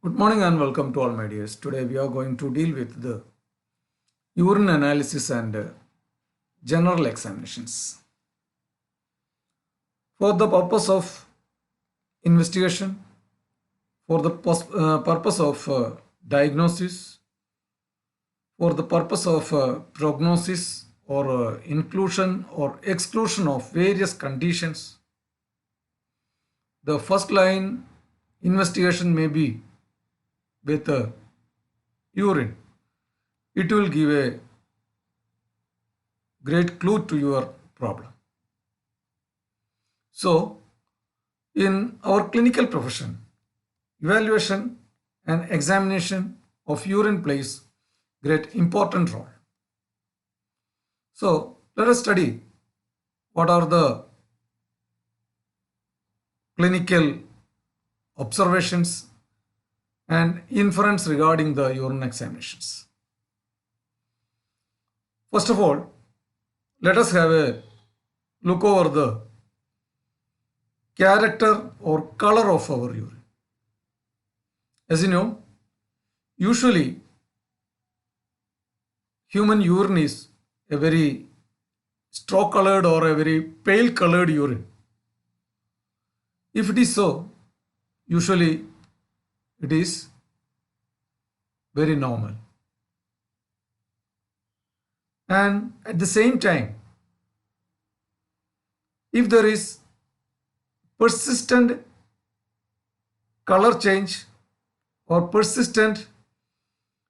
Good morning and welcome to all my dears. Today we are going to deal with the urine analysis and general examinations. For the purpose of investigation, for the purpose of diagnosis, for the purpose of prognosis or inclusion or exclusion of various conditions, the first line investigation may be with urine. It will give a great clue to your problem. So, in our clinical profession, evaluation and examination of urine plays great important role. So, let us study what are the clinical observations and inference regarding the urine examinations. First of all, let us have a look over the character or color of our urine. As you know, usually human urine is a very straw colored or a very pale colored urine. If it is so, usually it is very normal. And at the same time, if there is persistent color change or persistent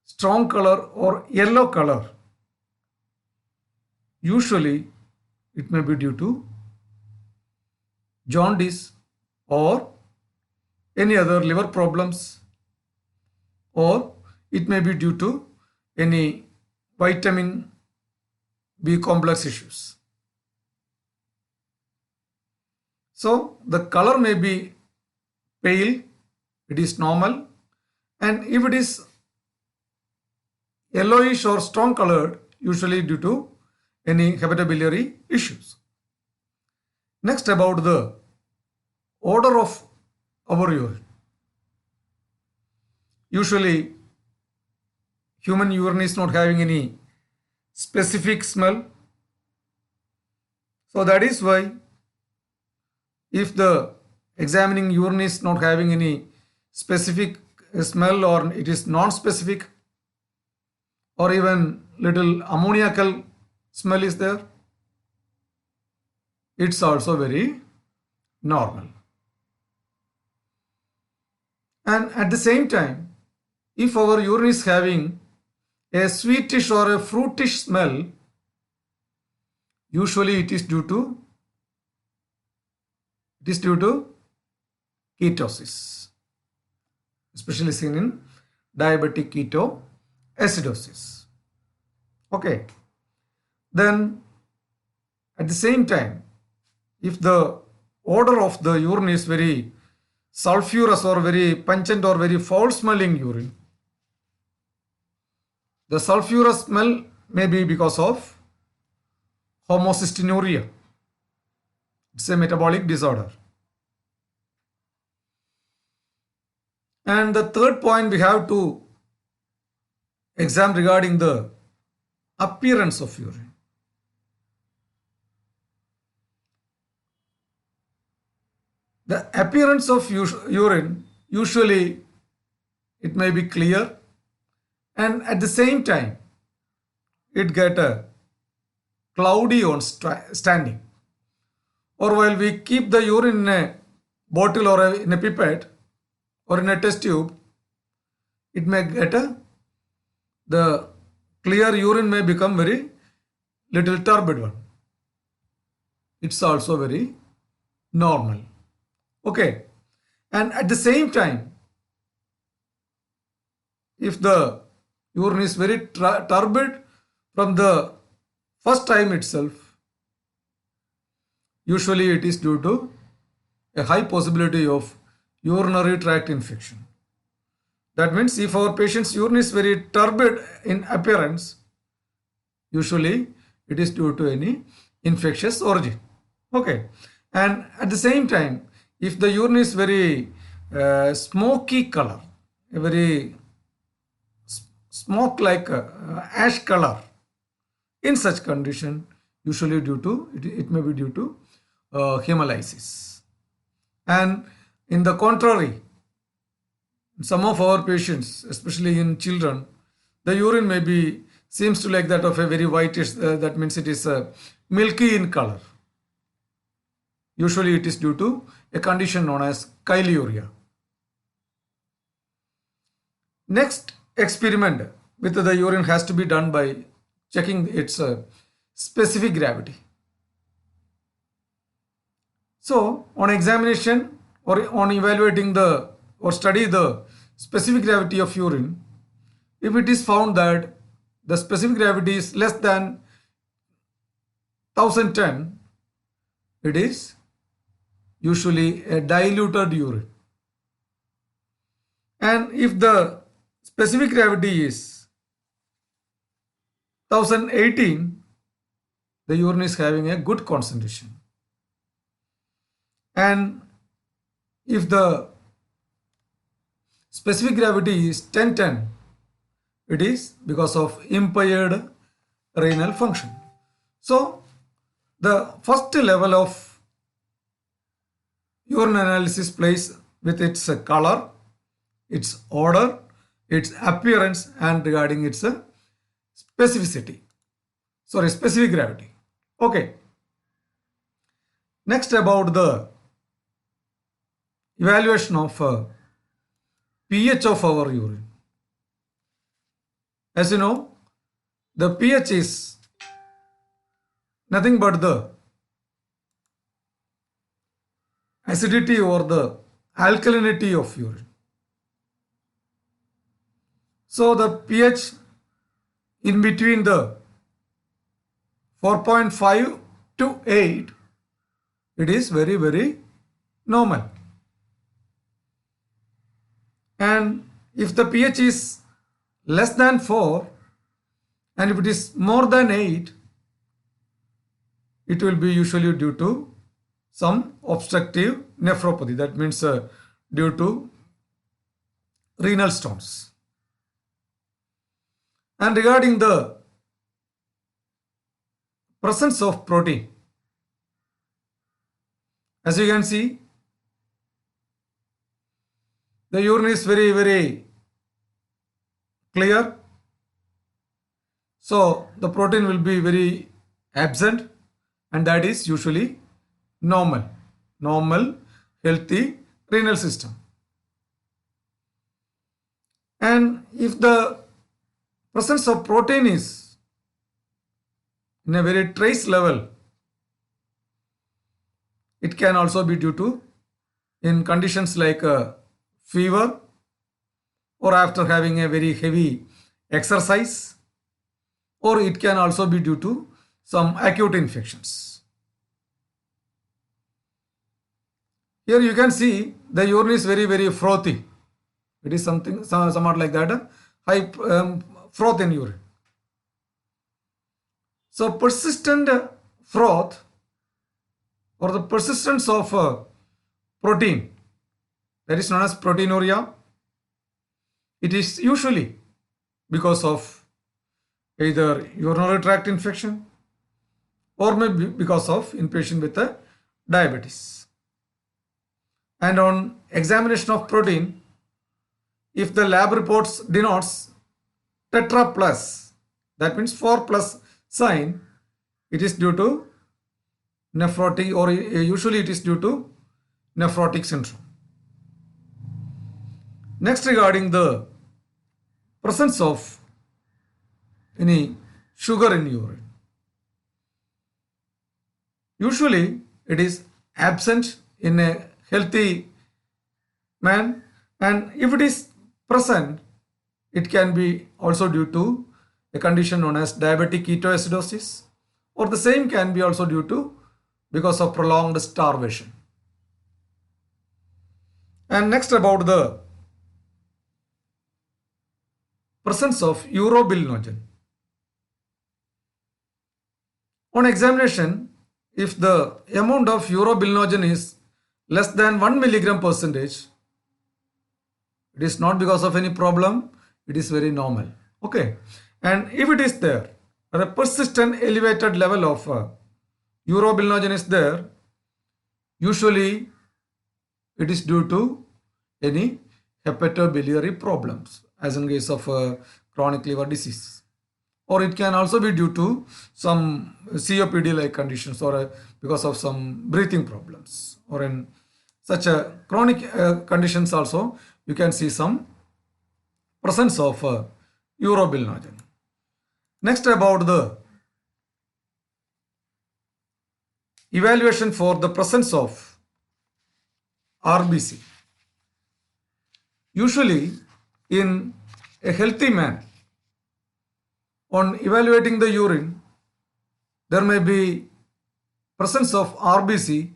strong color or yellow color, usually it may be due to jaundice or any other liver problems, or it may be due to any vitamin B complex issues. So the color may be pale, it is normal, and if it is yellowish or strong colored, usually due to any hepatobiliary issues. Next, about the odor of our urine. Usually human urine is not having any specific smell. So that is why if the examining urine is not having any specific smell or it is non-specific or even little ammoniacal smell is there, it's also very normal. And at the same time, if our urine is having a sweetish or a fruitish smell, usually it is due to ketosis, especially seen in diabetic ketoacidosis. Okay. Then at the same time, if the odor of the urine is very sulfurous or very pungent or very foul smelling urine, the sulfurous smell may be because of homocystinuria. It's a metabolic disorder. And the third point we have to examine regarding the appearance of urine. The appearance of urine, usually it may be clear, and at the same time it get a cloudy on standing. Or while we keep the urine in a bottle or in a pipette or in a test tube, it may get the clear urine may become very little turbid one. It's also very normal. Okay. And at the same time, if the urine is very turbid from the first time itself, usually it is due to a high possibility of urinary tract infection. That means if our patient's urine is very turbid in appearance, usually it is due to any infectious origin. Okay. And at the same time, if the urine is very smoky color, a very smoke like ash color. In such condition, usually due to it may be due to hemolysis. And in the contrary, some of our patients, especially in children, the urine may be seems to like that of a very whitish. That means it is milky in color. Usually, it is due to a condition known as chyluria. Next experiment with the urine has to be done by checking its specific gravity. So, on examination or on evaluating the or study the specific gravity of urine, if it is found that the specific gravity is less than 1010, it is usually a diluted urine. And if the specific gravity is 1018, the urine is having a good concentration. And if the specific gravity is 1010, it is because of impaired renal function. So, the first level of urine analysis plays with its color, its odor, its appearance, and regarding its specific gravity. Okay. Next, about the evaluation of pH of our urine. As you know, the pH is nothing but the acidity or the alkalinity of urine. So the pH in between the 4.5 to 8, it is very, very normal. And if the pH is less than 4 and if it is more than 8, it will be usually due to some obstructive nephropathy. That means due to renal stones. And regarding the presence of protein, as you can see, the urine is very, very clear. So the protein will be very absent, and that is usually normal, healthy renal system. And if the presence of protein is in a very trace level, it can also be due to in conditions like fever or after having a very heavy exercise, or it can also be due to some acute infections. Here you can see the urine is very, very frothy. It is somewhat like that, high froth in urine. So persistent froth or the persistence of protein, that is known as proteinuria. It is usually because of either urinary tract infection or maybe because of in patient with diabetes. And on examination of protein, if the lab reports denotes tetra plus, that means 4 plus sign, it is due to nephrotic, or usually it is due to nephrotic syndrome. Next, regarding the presence of any sugar in urine, usually it is absent in a healthy man, and if it is present, it can be also due to a condition known as diabetic ketoacidosis, or the same can be also due to because of prolonged starvation. And next, about the presence of urobilinogen. On examination, if the amount of urobilinogen is less than 1 milligram percentage, It is not because of any problem. It is very normal. Okay. And if it is there, a persistent elevated level of urobilinogen is there, usually it is due to any hepatobiliary problems, as in case of chronic liver disease. Or it can also be due to some COPD-like conditions, or because of some breathing problems, or in such a chronic conditions also you can see some presence of urobilinogen. Next, about the evaluation for the presence of RBC. Usually in a healthy man, on evaluating the urine, there may be presence of RBC,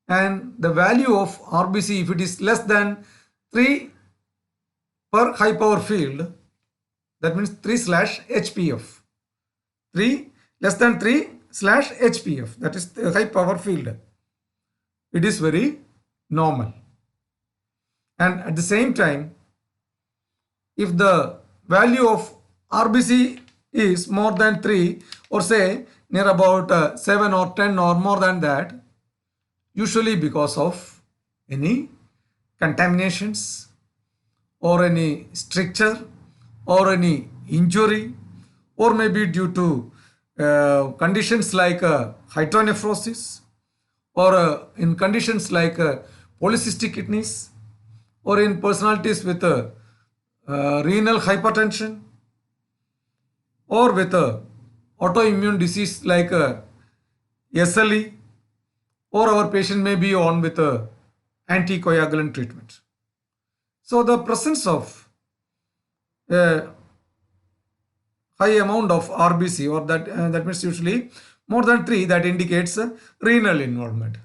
and the value of RBC, if it is less than 3 per high power field, that means 3/HPF. 3 less than 3/HPF, that is the high power field. It is very normal. And at the same time, if the value of RBC is more than 3, or say near about 7 or 10 or more than that, usually because of any contaminations or any stricture or any injury, or maybe due to conditions like hydronephrosis, or in conditions like polycystic kidneys, or in personalities with renal hypertension, or with autoimmune disease like SLE, or our patient may be on with anticoagulant treatment. So the presence of a high amount of RBC, or that means usually more than 3, that indicates renal involvement.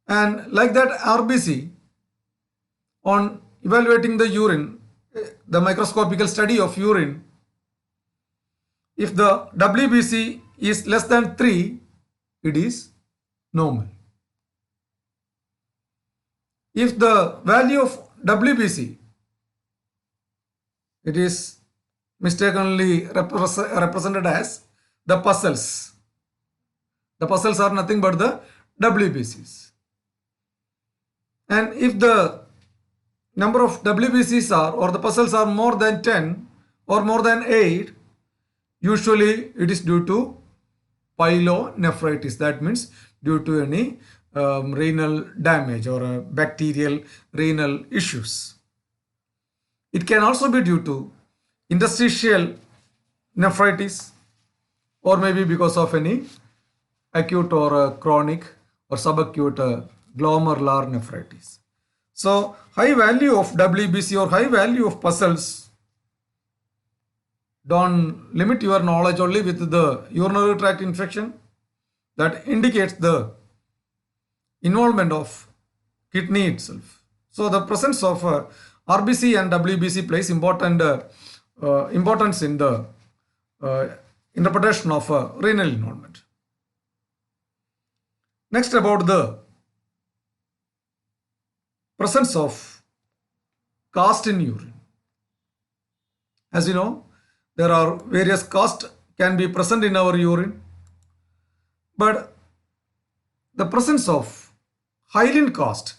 And like that RBC, on evaluating the urine, the microscopical study of urine, if the WBC is less than 3, it is normal. If the value of WBC, it is mistakenly represented as the pulses. The pulses are nothing but the WBCs. And if the number of WBCs are, or the pulses are more than 10 or more than 8, usually it is due to pyelonephritis. That means due to any renal damage or bacterial renal issues. It can also be due to interstitial nephritis, or maybe because of any acute or chronic or subacute glomerular nephritis. So high value of WBC or high value of pulses, don't limit your knowledge only with the urinary tract infection. That indicates the involvement of kidney itself. So the presence of RBC and WBC plays importance in the interpretation of renal involvement. Next, about the presence of cast in urine. As you know, there are various casts can be present in our urine, but the presence of hyaline cast,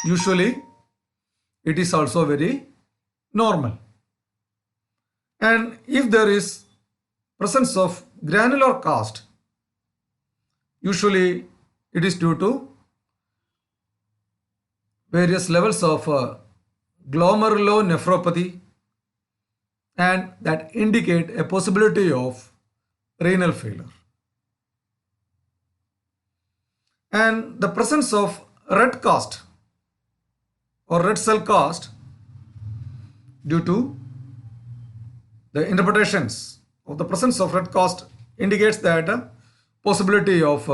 usually it is also very normal. And if there is presence of granular cast, usually it is due to various levels of glomerulonephropathy, and that indicate a possibility of renal failure. And the presence of red cast or red cell cast, due to the interpretations of the presence of red cast, indicates that possibility of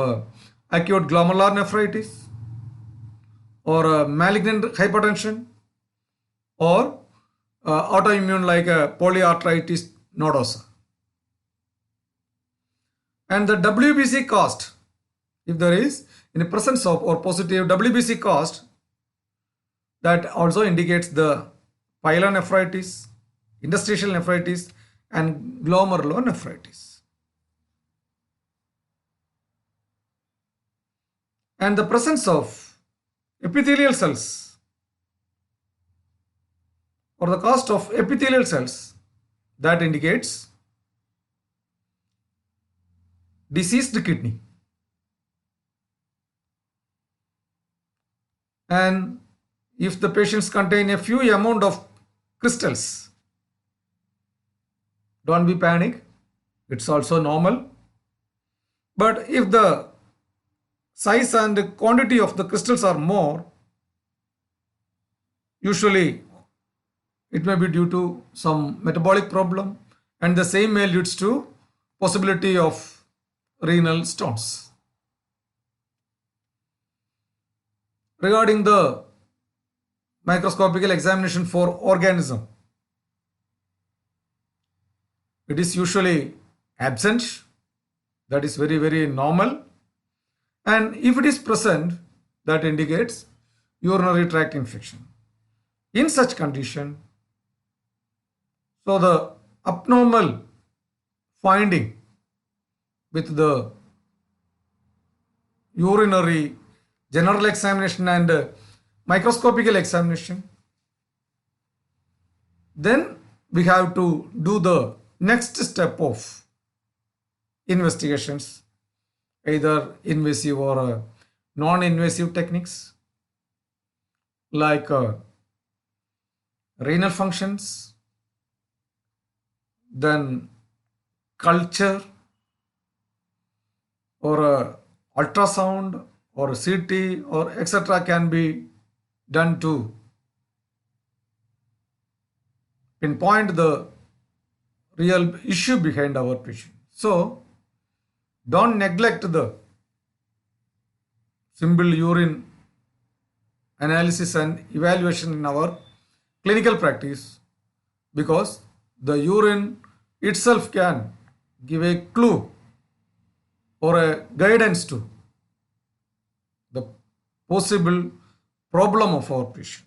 acute glomerular nephritis, or malignant hypertension, or autoimmune like polyarteritis nodosa. And the WBC cast, if there is in the presence of or positive WBC cast, that also indicates the pyelonephritis, interstitial nephritis, and glomerulonephritis. And the presence of epithelial cells or the cast of epithelial cells, that indicates diseased kidney. And if the patients contain a few amount of crystals, don't be panic, it's also normal. But if the size and quantity of the crystals are more, usually it may be due to some metabolic problem, and the same may leads to possibility of renal stones. Regarding the microscopical examination for organism, it is usually absent, that is very normal, and if it is present, that indicates urinary tract infection. In such condition, so the abnormal finding with the urinary general examination and microscopical examination, then we have to do the next step of investigations, either invasive or non-invasive techniques like renal functions, then culture or ultrasound or CT or etc. can be done to pinpoint the real issue behind our patient. So don't neglect the simple urine analysis and evaluation in our clinical practice, because the urine itself can give a clue or a guidance to the possible problem of our patient.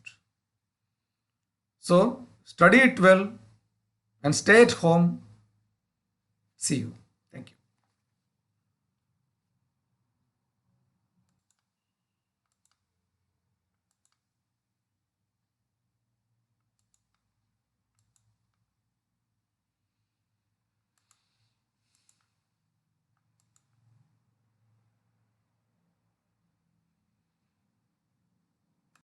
So study it well and stay at home. See you.